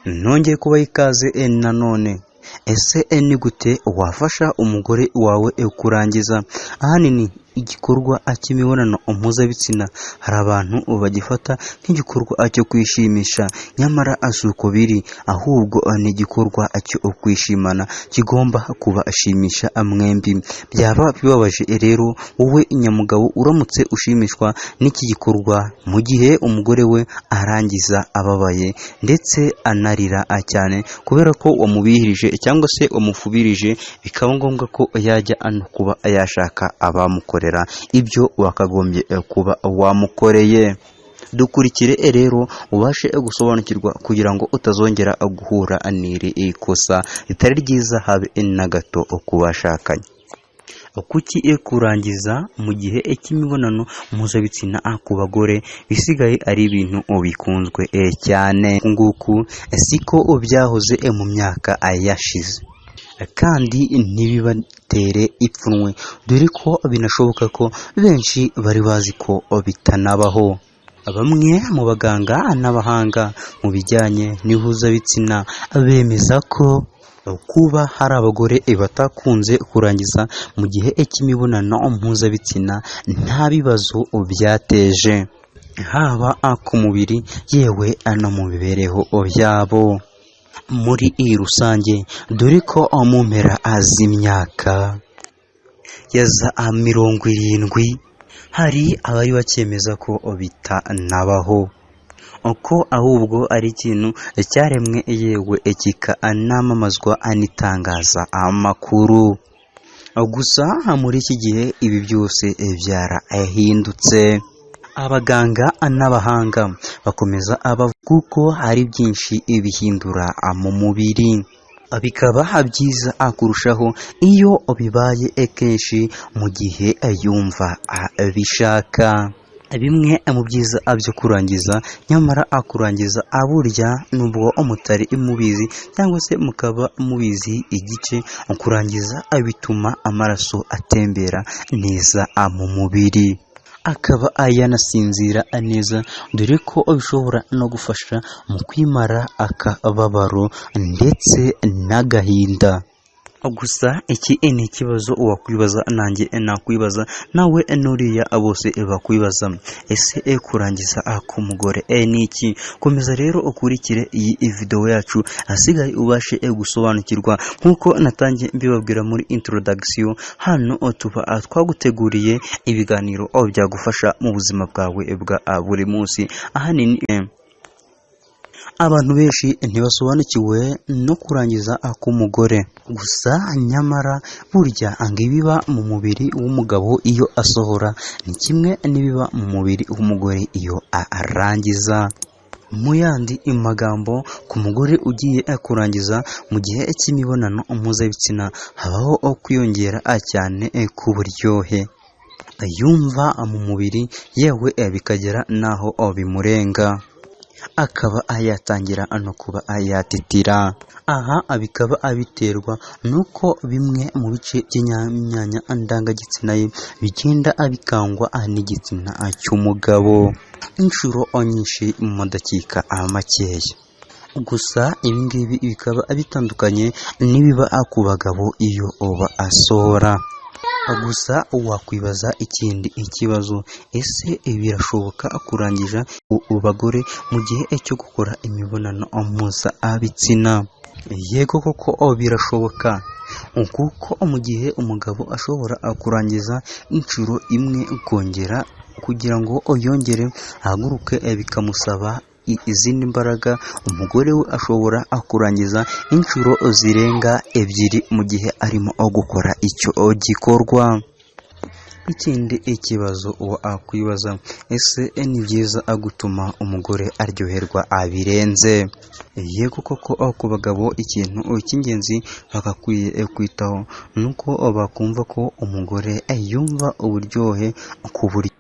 nongeye kubaha ikaze nanone. Ese ni gute wafasha umugore wawe kurangiza? Ahanini igikorwa cy'imibonano mpuzabitsina hari abantu bagifata nk'igikorwa cyo kwishimisha, nyamara asuko biri, ahubwo ni igikorwa cyo kwishimana kigomba kubashimisha mwembi. Byaba bibabaje rero wowe nyamugabo uramutse ushimishwa n'iki gikorwa mu gihe umugore we arangiza ababaye ndetse anarira cyane kubera ko wamubihirije cyangwa se wamufubirije, bikaba ngombwa ko yajya kuba yashaka abamukorera ibyo wakagombye kuba wamukoreye. Dukurikire rero ubashe gusobanukirwa kugira ngo utazongera guhura n'iri ikosa ritari ryiza habe na gato kubashakanye. Kuki kurangiza mu gihe cy'imibonano mpuzabitsina ku bagore bisigaye ari ibintu bikunzwe cyane? Nguku siko byahoze mu myaka yashize, kandi ntibibatere ipfunwe, dore ko binashoboka ko benshi bari bazi ko bitanabaho. Bamwe mu baganga n'abahanga mu bijyanye n'ihuzabitsina bemeza ko kuba hari abagore batakunze kurangiza mu gihe cy'imibonano mpuzabitsina nta bibazo byateje, haba ku mubiri yewe no mu mibereho byabo muri rusange, dore ko mu mpera z'imyaka ya za 70 hari abari bakemeza ko bitanabaho, uko ahubwo ari ikintu cyaremwe yewe kikanamamazwa anitangaza amakuru. Gusa muri iki gihe ibi byose byarahindutse. Abaganga n'abahanga bakomeza kuko hari byinshi bihindura mu mubiri, bikaba byiza kurushaho iyo bibaye kenshi mu gihe yumva abishaka. Bimwe mu byiza byo kurangiza, nyamara kurangiza burya nubwo umutari mubizi cyangwa se mukaba mubizi igice, kurangiza bituma amaraso atembera neza mu mubiri, akaba yanasinzira neza, dore ko bishobora no gufasha mu kwimara akababaro ndetse n'agahinda. Gusa iki ni ikibazo wakwibaza, nanjye nakwibaza, nawe nuriya bose bakwibaza. Ese kurangiza k'umugore ni iki? Komeza rero ukurikire iyi video yacu asigaye ubashe gusobanukirwa. Nkuko natangiye mbibabwira muri introduction, hano tuba twaguteguriye ibiganiro byagufasha mu buzima bwawe bwa buri munsi. Ahanini abantu benshi ntibasobanukiwe no kurangiza k'umugore, gusa nyamara burya ibiba mu mubiri w'umugabo iyo asohora ni kimwe n'ibiba mu mubiri w'umugore iyo arangiza. Mu yandi magambo, ku mugore ugiye kurangiza mu gihe cy'imibonano mpuzabitsina habaho kwiyongera cyane ku buryohe yumva mu mubiri, yewe bikagera naho bimurenga, akaba yatangira no kuba yatitira. Aha bikaba abiterwa nuko bimwe mu bice by'imyanya ndangagitsina ye bigenda bikangwa n'igitsina cy'umugabo inshuro nyinshi mu dakika makeya. Gusa ibingibi bikaba bitandukanye n'ibiba ku bagabo iyo basohora. Gusa wakwibaza ikindi ikibazo, ese birashoboka kurangiza abagore mu gihe cyo gukora imibonano mpuzabitsina? Yego koko birashoboka, kuko mu gihe umugabo ashobora kurangiza inshuro imwe, kongera kugira ngo yongere ahaguruke bikamusaba izindi mbaraga, umugore we ashobora kurangiza inshuro zirenga 2 mu gihe arimo gukora icyo gikorwa. Ikindi ikibazo wakwibaza, ese ni byiza gutuma umugore aryoherwa birenze? Yego koko ku bagabo ikintu cy'ingenzi bagakwiye kwitaho nuko bakumva ko umugore yumva uburyohe ku buryo